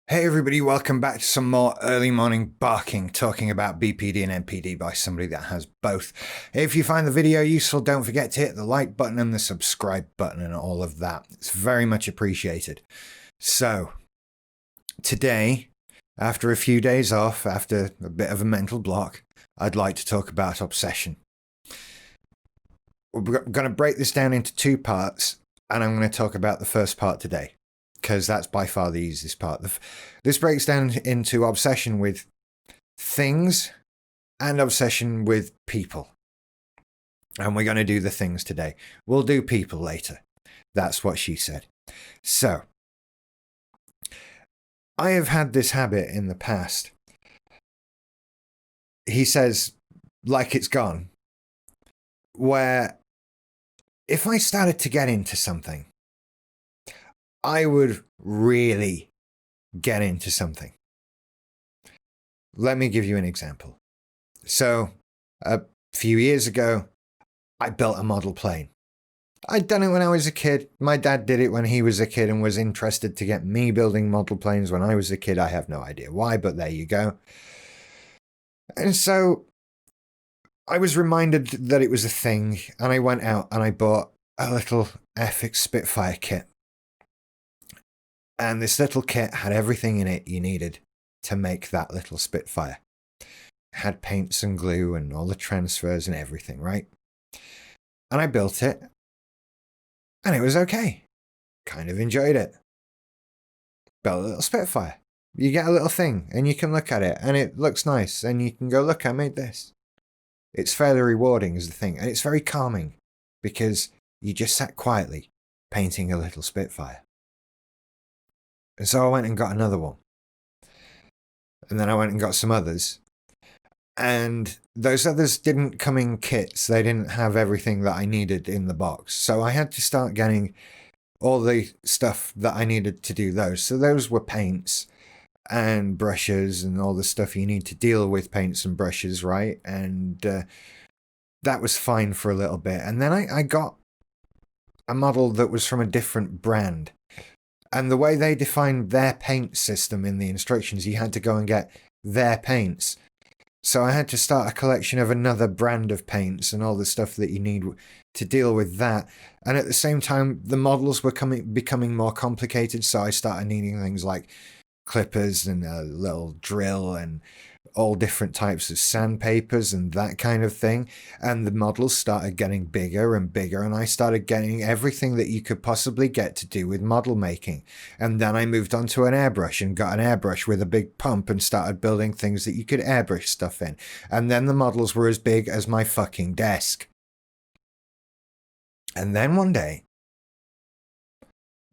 Hey everybody, welcome back to some more early morning barking, talking about BPD and NPD by somebody that has both. If you find the video useful, don't forget to hit the like button and the subscribe button and all of that. It's very much appreciated. So, today, after a few days off, after a bit of a mental block, I'd like to talk about obsession. We're going to break this down into two parts, and I'm going to talk about the first part today, because that's by far the easiest part. This breaks down into obsession with things and obsession with people. And we're going to do the things today. We'll do people later. That's what she said. So, I have had this habit in the past. He says, like it's gone, where if I started to get into something, I would really get into something. Let me give you an example. So, a few years ago, I built a model plane. I'd done it when I was a kid. My dad did it when he was a kid and was interested to get me building model planes when I was a kid. I have no idea why, but there you go. And so, I was reminded that it was a thing, and I went out and I bought a little Airfix Spitfire kit. And this little kit had everything in it you needed to make that little Spitfire. It had paints and glue and all the transfers and everything, right? And I built it, and it was okay. Kind of enjoyed it. Built a little Spitfire. You get a little thing, and you can look at it, and it looks nice, and you can go, look, I made this. It's fairly rewarding as the thing, and it's very calming, because you just sat quietly painting a little Spitfire. And so I went and got another one. And then I went and got some others. And those others didn't come in kits. They didn't have everything that I needed in the box. So I had to start getting all the stuff that I needed to do those. So those were paints and brushes and all the stuff you need to deal with paints and brushes, right? And that was fine for a little bit. And then I got a model that was from a different brand. And the way they defined their paint system in the instructions, you had to go and get their paints. So I had to start a collection of another brand of paints and all the stuff that you need to deal with that. And at the same time, the models were becoming more complicated. So I started needing things like clippers and a little drill and all different types of sandpapers and that kind of thing. And the models started getting bigger and bigger, and I started getting everything that you could possibly get to do with model making. And then I moved on to an airbrush and got an airbrush with a big pump and started building things that you could airbrush stuff in. And then the models were as big as my fucking desk. And then one day,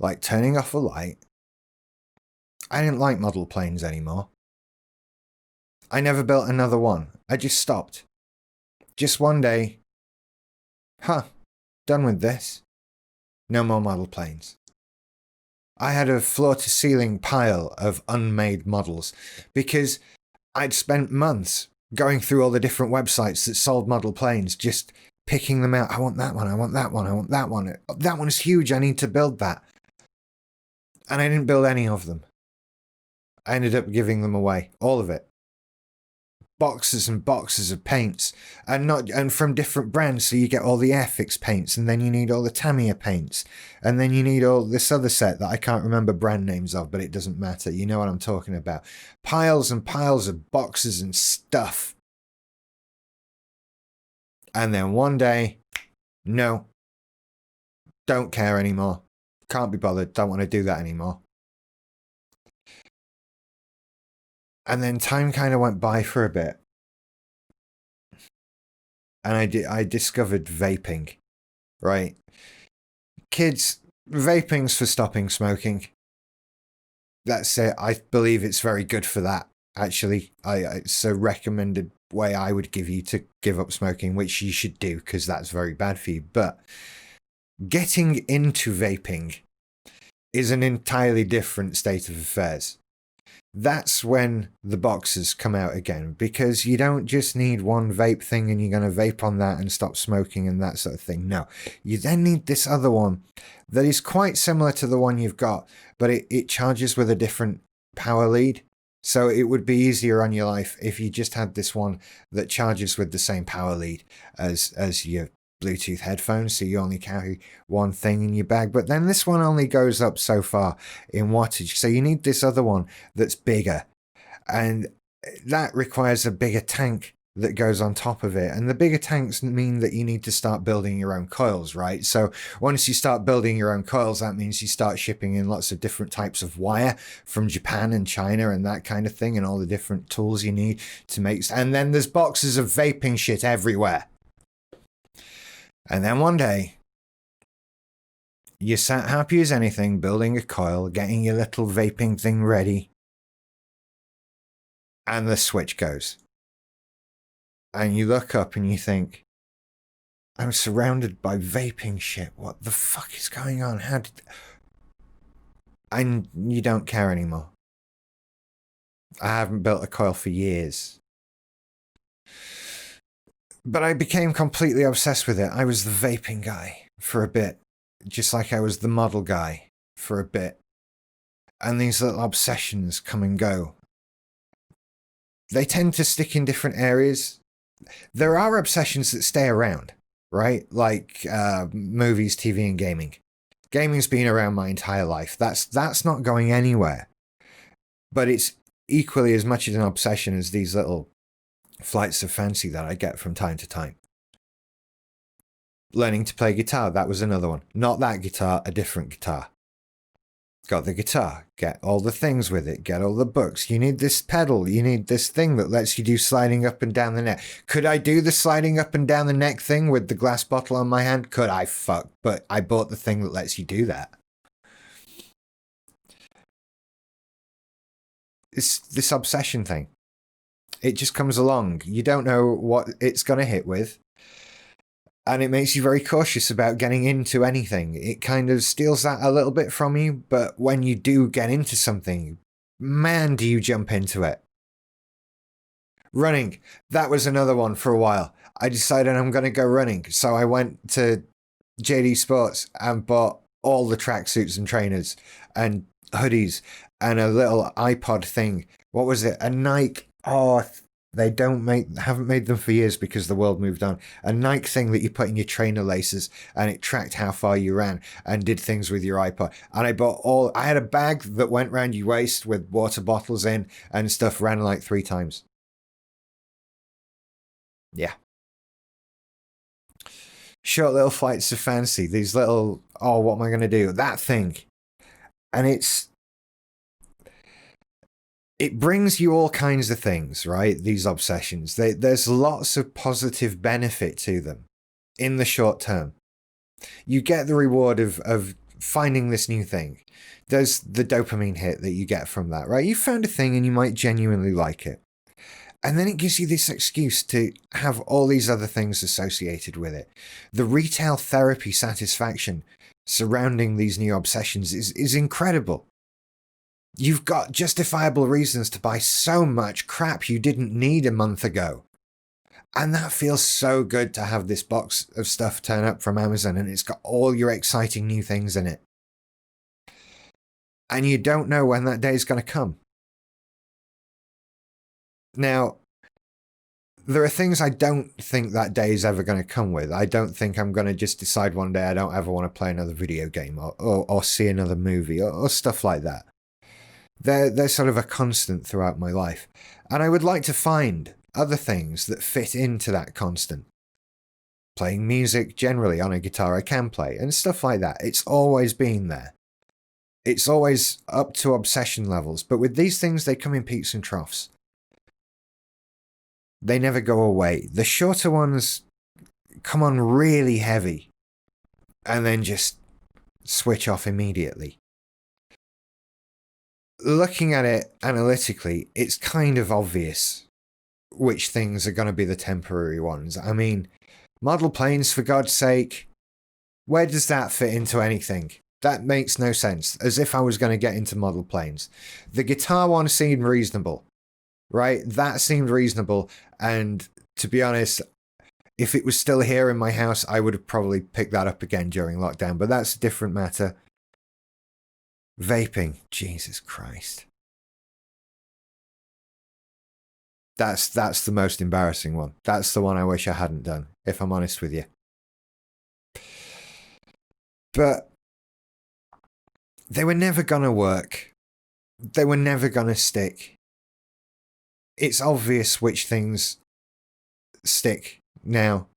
like turning off a light, I didn't like model planes anymore. I never built another one. I just stopped. Just one day. Done with this. No more model planes. I had a floor-to-ceiling pile of unmade models because I'd spent months going through all the different websites that sold model planes, just picking them out. I want that one, I want that one, I want that one. That one's huge, I need to build that. And I didn't build any of them. I ended up giving them away. All of it. Boxes and boxes of paints, and from different brands. So you get all the Airfix paints, and then you need all the Tamiya paints, and then you need all this other set that I can't remember brand names of, but it doesn't matter. You know what I'm talking about. Piles and piles of boxes and stuff. And then one day, no, don't care anymore. Can't be bothered. Don't want to do that anymore. And then time kind of went by for a bit. And I discovered vaping, right? Kids, vaping's for stopping smoking. That's it. I believe it's very good for that, actually. It's a recommended way I would give you to give up smoking, which you should do, because that's very bad for you. But getting into vaping is an entirely different state of affairs. that's when the boxes come out again, because you don't just need one vape thing and you're going to vape on that and stop smoking and that sort of thing. No, you then need this other one that is quite similar to the one you've got, but it charges with a different power lead. So it would be easier on your life if you just had this one that charges with the same power lead as your Bluetooth headphones, so you only carry one thing in your bag. But then this one only goes up so far in wattage, so you need this other one that's bigger, and that requires a bigger tank that goes on top of it. And the bigger tanks mean that you need to start building your own coils, right? So once you start building your own coils, that means you start shipping in lots of different types of wire from Japan and China and that kind of thing, and all the different tools you need to make. And then there's boxes of vaping shit everywhere. And then one day, you're sat happy as anything, building a coil, getting your little vaping thing ready, and the switch goes. And you look up and you think, I'm surrounded by vaping shit. What the fuck is going on? And you don't care anymore. I haven't built a coil for years. But I became completely obsessed with it. I was the vaping guy for a bit, just like I was the model guy for a bit. And these little obsessions come and go. They tend to stick in different areas. There are obsessions that stay around, right? Like movies, TV, and gaming. Gaming's been around my entire life. That's not going anywhere. But it's equally as much as an obsession as these little flights of fancy that I get from time to time. Learning to play guitar, that was another one. Not that guitar, a different guitar. Got the guitar, get all the things with it, get all the books. You need this pedal, you need this thing that lets you do sliding up and down the neck. Could I do the sliding up and down the neck thing with the glass bottle on my hand? Could I? Fuck. But I bought the thing that lets you do that. It's this obsession thing. It just comes along. You don't know what it's going to hit with. And it makes you very cautious about getting into anything. It kind of steals that a little bit from you, but when you do get into something, man, do you jump into it. Running, that was another one for a while. I decided I'm going to go running, so I went to JD Sports and bought all the tracksuits and trainers and hoodies and a little iPod thing. What was it? A Nike... They haven't made them for years because the world moved on. A Nike thing that you put in your trainer laces and it tracked how far you ran and did things with your iPod. And I had a bag that went round your waist with water bottles in and stuff, ran like 3 times. Yeah. Short little flights of fancy. These little, what am I going to do? That thing. And it brings you all kinds of things, right? These obsessions. There's lots of positive benefit to them in the short term. You get the reward of finding this new thing. There's the dopamine hit that you get from that, right? You found a thing and you might genuinely like it. And then it gives you this excuse to have all these other things associated with it. The retail therapy satisfaction surrounding these new obsessions is incredible. You've got justifiable reasons to buy so much crap you didn't need a month ago. And that feels so good to have this box of stuff turn up from Amazon and it's got all your exciting new things in it. And you don't know when that day is going to come. Now, there are things I don't think that day is ever going to come with. I don't think I'm going to just decide one day I don't ever want to play another video game or see another movie or stuff like that. They're sort of a constant throughout my life. And I would like to find other things that fit into that constant. Playing music generally on a guitar I can play and stuff like that. It's always been there. It's always up to obsession levels. But with these things, they come in peaks and troughs. They never go away. The shorter ones come on really heavy and then just switch off immediately. Looking at it analytically, it's kind of obvious which things are going to be the temporary ones. I mean, model planes, for God's sake, where does that fit into anything? That makes no sense. As if I was going to get into model planes. The guitar one seemed reasonable, right? That seemed reasonable. And to be honest, if it was still here in my house, I would have probably picked that up again during lockdown. But that's a different matter. Vaping. Jesus Christ. That's the most embarrassing one. That's the one I wish I hadn't done, if I'm honest with you. But they were never gonna work. They were never gonna stick. It's obvious which things stick now.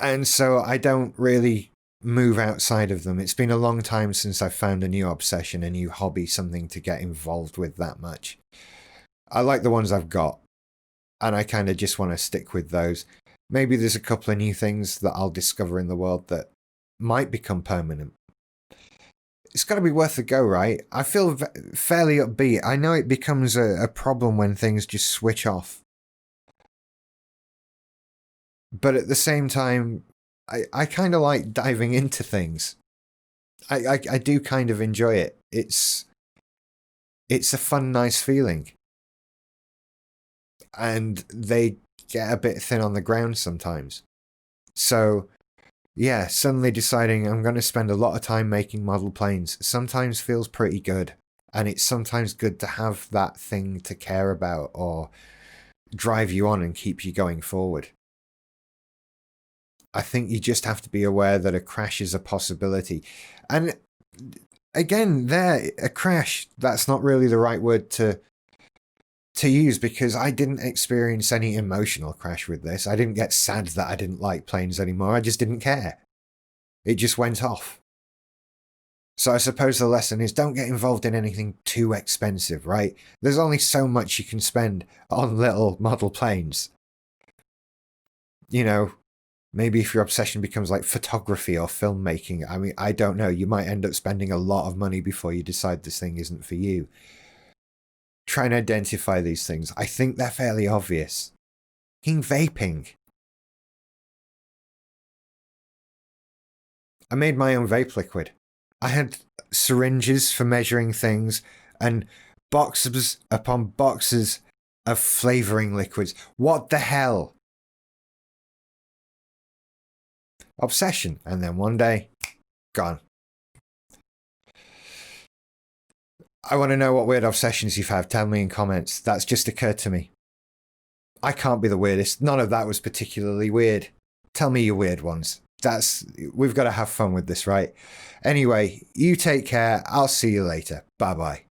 And so I don't really move outside of them. It's been a long time since I've found a new obsession, a new hobby, something to get involved with that much. I like the ones I've got, and I kind of just want to stick with those. Maybe there's a couple of new things that I'll discover in the world that might become permanent. It's got to be worth a go, right? I feel fairly upbeat. I know it becomes a problem when things just switch off. But at the same time, I kind of like diving into things. I do kind of enjoy it. It's a fun, nice feeling. And they get a bit thin on the ground sometimes. So, yeah, suddenly deciding I'm going to spend a lot of time making model planes sometimes feels pretty good. And it's sometimes good to have that thing to care about or drive you on and keep you going forward. I think you just have to be aware that a crash is a possibility. And again, a crash, that's not really the right word to use, because I didn't experience any emotional crash with this. I didn't get sad that I didn't like planes anymore. I just didn't care. It just went off. So I suppose the lesson is don't get involved in anything too expensive, right? There's only so much you can spend on little model planes. You know, maybe if your obsession becomes like photography or filmmaking, I mean, I don't know. You might end up spending a lot of money before you decide this thing isn't for you. Try and identify these things. I think they're fairly obvious. Vaping. I made my own vape liquid. I had syringes for measuring things and boxes upon boxes of flavoring liquids. What the hell? Obsession. And then one day, gone. I want to know what weird obsessions you've had. Tell me in comments. That's just occurred to me. I can't be the weirdest. None of that was particularly weird. Tell me your weird ones. We've got to have fun with this, right? Anyway, you take care. I'll see you later. Bye-bye.